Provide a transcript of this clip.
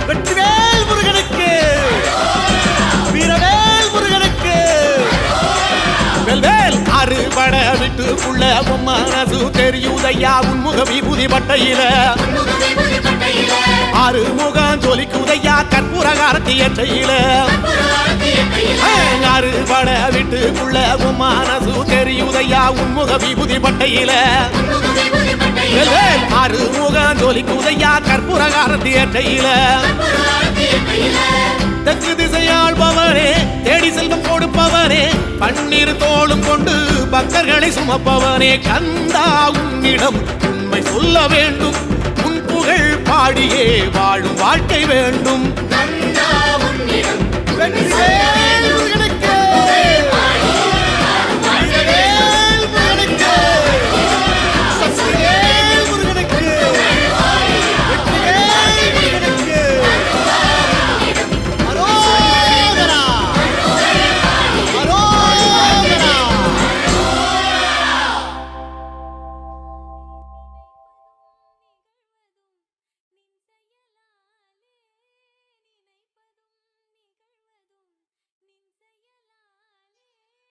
வெற்றிவேல் முருகனுக்கு, வீரவேல் முருகனுக்கு. வெல்வேல் அறுபட வீட்டுக்குள்ள மனசு தெரியுதையா உன்முக விபூதி பட்டையில. ஆறுமுகம் ஜொலிக்குதையா கற்பூர காரத்தி எற்றையில. அறுபட வீட்டுக்குள்ள மனசு தெரியுதையா உன்முக விபூதி பட்டையில. ஆறுமுகம் ஜொலிக்குதையா கற்பூர காரத்தி எற்றையில. தெற்கு திசையாள்பவனே, தேடி செல்வம் கொடுப்பவனே, பன்னீர் தோளும் கொண்டு பக்தர்களை சுமப்பவனே, கந்தா உன்னிடம் உண்மை சொல்ல வேண்டும், உன் புகழ் பாடியே வாழும் வாழ்க்கை வேண்டும்.